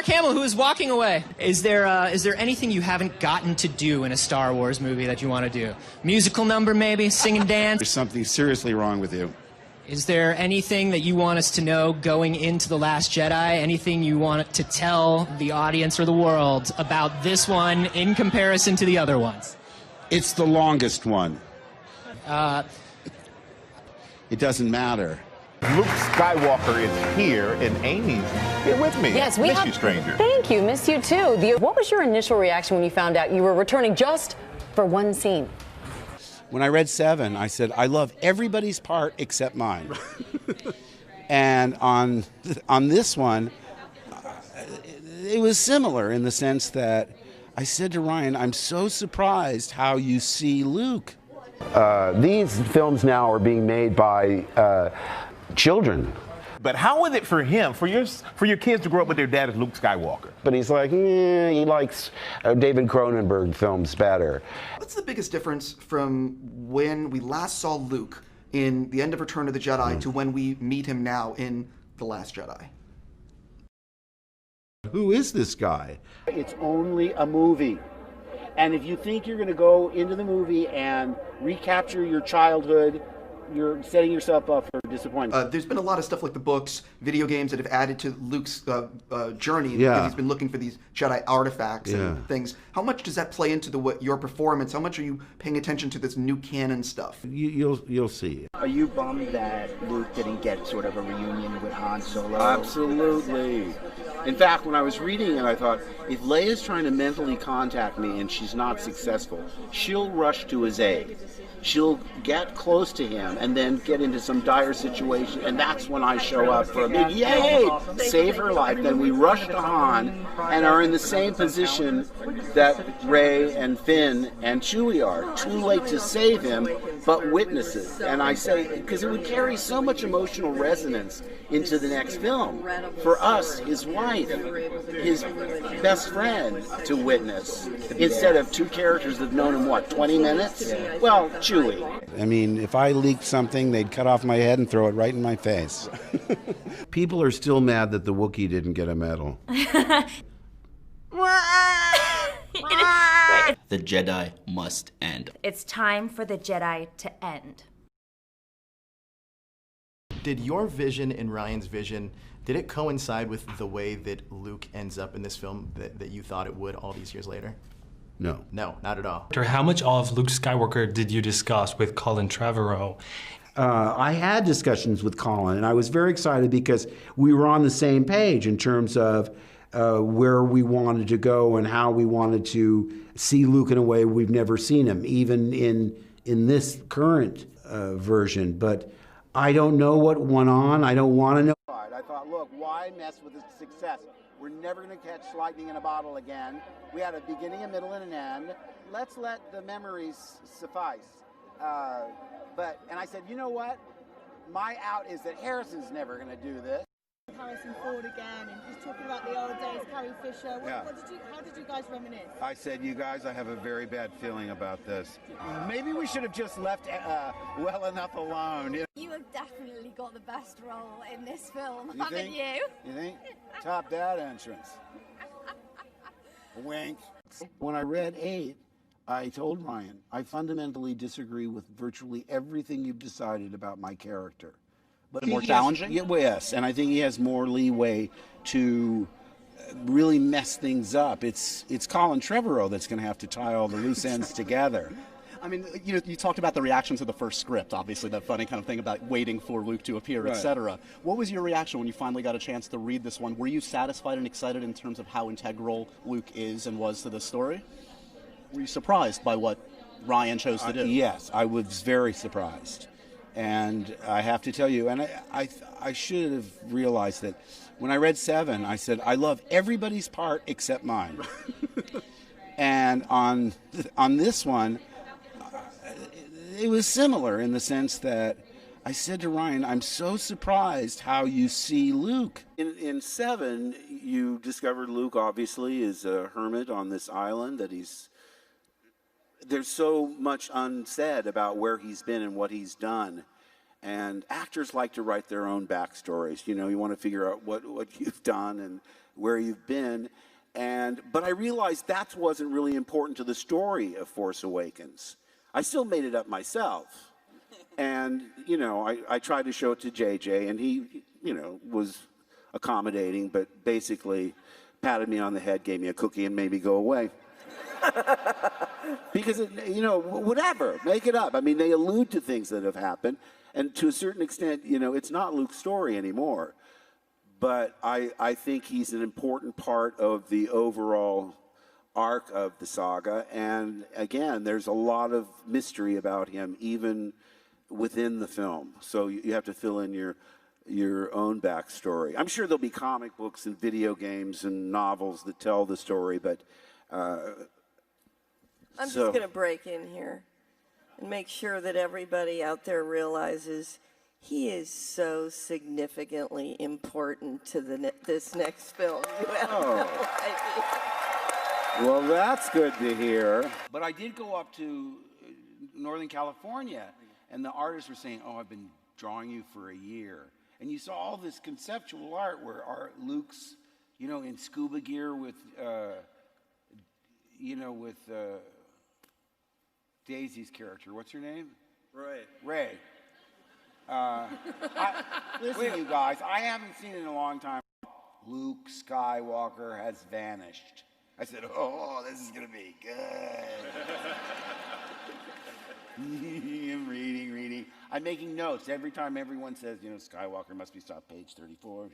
Mark Hamill, who is walking away. Is there anything you haven't gotten to do in a Star Wars movie that you want to do? Musical number, maybe? Sing and dance? There's something seriously wrong with you. Is there anything that you want us to know going into The Last Jedi? Anything you want to tell the audience or the world about this one in comparison to the other ones? It's the longest one. It doesn't matter. Luke Skywalker is here, and Amy's here with me. Yes, Miss you, stranger. Thank you. Miss you, too. What was your initial reaction when you found out you were returning just for one scene? When I read 7, I said, I love everybody's part except mine. And on this one, it was similar in the sense that I said to Ryan, I'm so surprised how you see Luke. These films now are being made by children. But how is it for him, for your kids to grow up with their dad as Luke Skywalker? But he's like, he likes David Cronenberg films better. What's the biggest difference from when we last saw Luke in the end of Return of the Jedi to when we meet him now in The Last Jedi? Who is this guy? It's only a movie. And if you think you're going to go into the movie and recapture your childhood, you're setting yourself up for disappointment. There's been a lot of stuff like the books, video games that have added to Luke's journey because he's been looking for these Jedi artifacts and things. How much does that play into your performance? How much are you paying attention to this new canon stuff? You'll see. Are you bummed that Luke didn't get sort of a reunion with Han Solo? Absolutely. In fact, when I was reading it, I thought, if Leia's trying to mentally contact me and she's not successful, she'll rush to his aid. She'll get close to him and then get into some dire situation, and that's when I show up for a big yay, save her life. Then we rush to Han and are in the same position that Rey and Finn and Chewie are. Too late to save him, but witnesses. And I say, because it would carry so much emotional resonance into the next film. For us, his wife, his best friend to witness, instead of two characters that have known him, what, 20 minutes? Well, Chewie. I mean, if I leaked something, they'd cut off my head and throw it right in my face. People are still mad that the Wookiee didn't get a medal. The Jedi must end. It's time for the Jedi to end. Did your vision and Ryan's vision, did it coincide with the way that Luke ends up in this film that you thought it would all these years later? No. No, not at all. How much of Luke Skywalker did you discuss with Colin Trevorrow? I had discussions with Colin, and I was very excited because we were on the same page in terms of where we wanted to go and how we wanted to see Luke in a way we've never seen him, even in this current version. But I don't know what went on. I don't want to know. I thought, look, why mess with the success? We're never going to catch lightning in a bottle again. We had a beginning, a middle, and an end. Let's let the memories suffice. And I said, you know what? My out is that Harrison's never going to do this. Harrison Ford again, and just talking about the old days, Carrie Fisher. How did you guys reminisce? I said, you guys, I have a very bad feeling about this. Maybe we should have just left well enough alone. You have definitely got the best role in this film, You haven't think? you? You think? Top dad entrance. Wink. When I read 8, I told Ryan, I fundamentally disagree with virtually everything you've decided about my character. But more challenging? Yes, and I think he has more leeway to really mess things up. It's Colin Trevorrow that's going to have to tie all the loose ends together. I mean, you talked about the reaction to the first script, obviously, that funny kind of thing about waiting for Luke to appear, Right. etc. What was your reaction when you finally got a chance to read this one? Were you satisfied and excited in terms of how integral Luke is and was to the story? Were you surprised by what Ryan chose to do? Yes, I was very surprised. And I have to tell you, and I should have realized that when I read 7, I said, I love everybody's part except mine. And on this one, it was similar in the sense that I said to Ryan, I'm so surprised how you see Luke. In 7, you discovered Luke obviously is a hermit on this island, that there's so much unsaid about where he's been and what he's done. And actors like to write their own backstories. You know, you want to figure out what you've done and where you've been. But I realized that wasn't really important to the story of Force Awakens. I still made it up myself. And, you know, I tried to show it to JJ, and he, you know, was accommodating, but basically patted me on the head, gave me a cookie, and made me go away. Because, you know, whatever, make it up. I mean, they allude to things that have happened, and to a certain extent, you know, it's not Luke's story anymore. But I think he's an important part of the overall arc of the saga. And again, there's a lot of mystery about him, even within the film. So you have to fill in your own backstory. I'm sure there'll be comic books and video games and novels that tell the story, but I'm just going to break in here and make sure that everybody out there realizes he is so significantly important to this next film. You have no idea. Well, that's good to hear. But I did go up to Northern California, and the artists were saying, "Oh, I've been drawing you for a year." And you saw all this conceptual art where Luke's, you know, in scuba gear with, you know, with Daisy's character. What's her name? Ray. Listen, you guys, I haven't seen it in a long time. Luke Skywalker has vanished. I said, oh, this is going to be good. I'm reading. I'm making notes every time everyone says, you know, Skywalker must be stopped, page 34.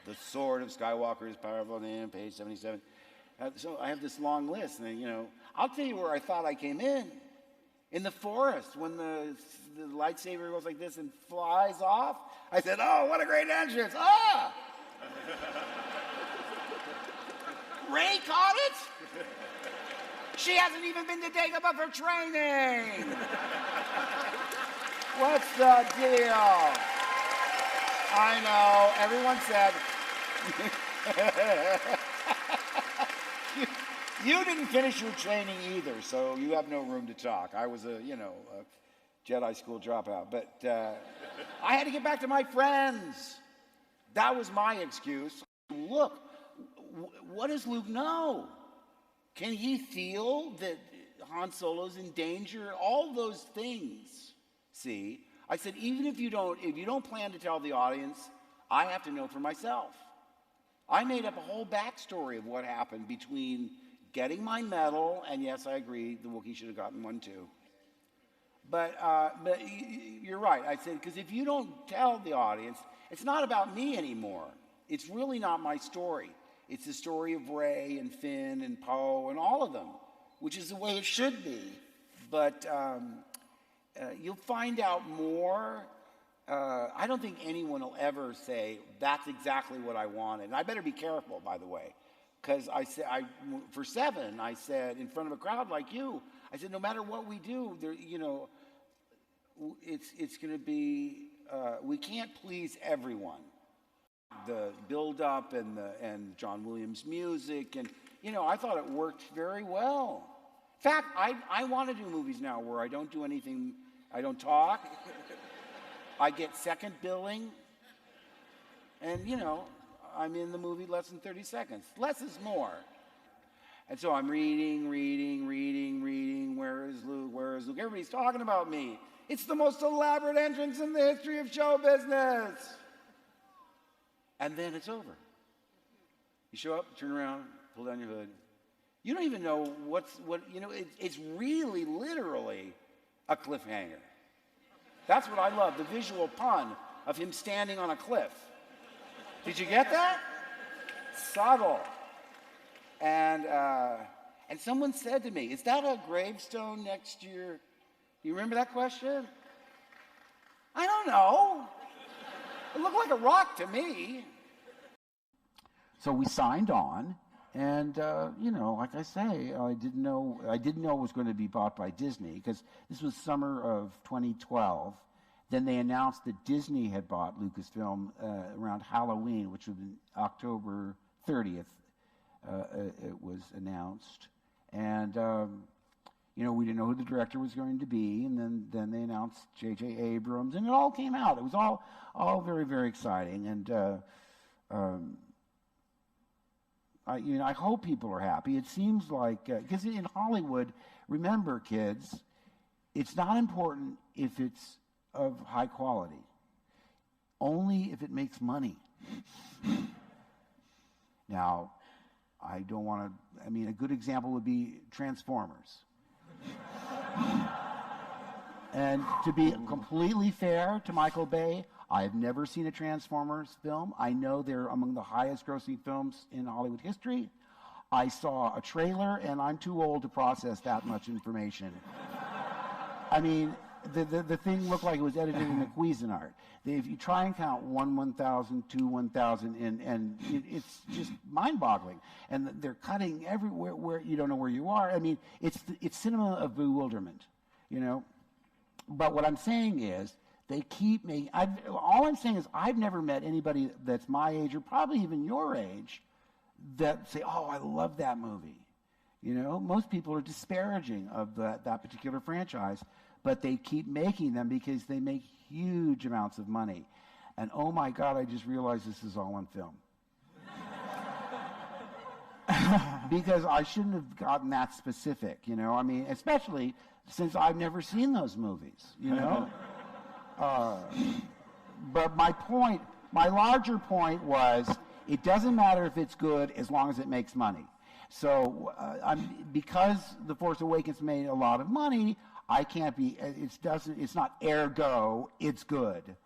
The sword of Skywalker is powerful, page 77. So I have this long list, and, you know, I'll tell you where I thought I came in the forest, when the lightsaber goes like this and flies off. I said, oh, what a great entrance. Ah! Ray caught it? She hasn't even been to Dagobah for training. What's the deal? I know, everyone said... You didn't finish your training either, so you have no room to talk. I was a Jedi school dropout, but I had to get back to my friends. That was my excuse. Look, what does Luke know? Can he feel that Han Solo's in danger? All those things. See, I said, even if you don't plan to tell the audience, I have to know for myself. I made up a whole backstory of what happened between getting my medal, and yes, I agree, the Wookiee should have gotten one too. But you're right. I said, because if you don't tell the audience, it's not about me anymore. It's really not my story. It's the story of Rey and Finn and Poe and all of them, which is the way it should be. But you'll find out more. I don't think anyone will ever say, that's exactly what I wanted. And I better be careful, by the way. Because for 7, I said, in front of a crowd like you, I said, no matter what we do, you know, it's going to be, we can't please everyone. The build-up and John Williams' music, and, you know, I thought it worked very well. In fact, I want to do movies now where I don't do anything, I don't talk, I get second billing, and, you know, I'm in the movie less than 30 seconds. Less is more. And so I'm reading. Where is Luke? Everybody's talking about me. It's the most elaborate entrance in the history of show business. And then it's over. You show up, turn around, pull down your hood. You don't even know it's really literally a cliffhanger. That's what I love, the visual pun of him standing on a cliff. Did you get that? Subtle. And someone said to me, is that a gravestone next to your... You remember that question? I don't know. It looked like a rock to me. So we signed on, and you know, like I say, I didn't know it was going to be bought by Disney, because this was summer of 2012. Then they announced that Disney had bought Lucasfilm around Halloween, which was October 30th. It was announced, and you know, we didn't know who the director was going to be, and then they announced J.J. Abrams, and it all came out. It was all very, very exciting, and I hope people are happy. It seems like, because in Hollywood, remember, kids, it's not important if it's of high quality, only if it makes money. Now, I don't want to, a good example would be Transformers. And to be completely fair to Michael Bay, I've never seen a Transformers film. I know they're among the highest grossing films in Hollywood history. I saw a trailer, and I'm too old to process that much information. The thing looked like it was edited in a Cuisinart. If you try and count 1,000, 2, 1,000, and it's just mind-boggling. And they're cutting everywhere where you don't know where you are. It's cinema of bewilderment, But what I'm saying is, they keep making. All I'm saying is, I've never met anybody that's my age or probably even your age that say, "Oh, I love that movie." Most people are disparaging of that particular franchise, but they keep making them because they make huge amounts of money. And oh my God, I just realized this is all on film. Because I shouldn't have gotten that specific, especially since I've never seen those movies, But my larger point was, it doesn't matter if it's good as long as it makes money. So because The Force Awakens made a lot of money, I can't be. It's not ergo it's good.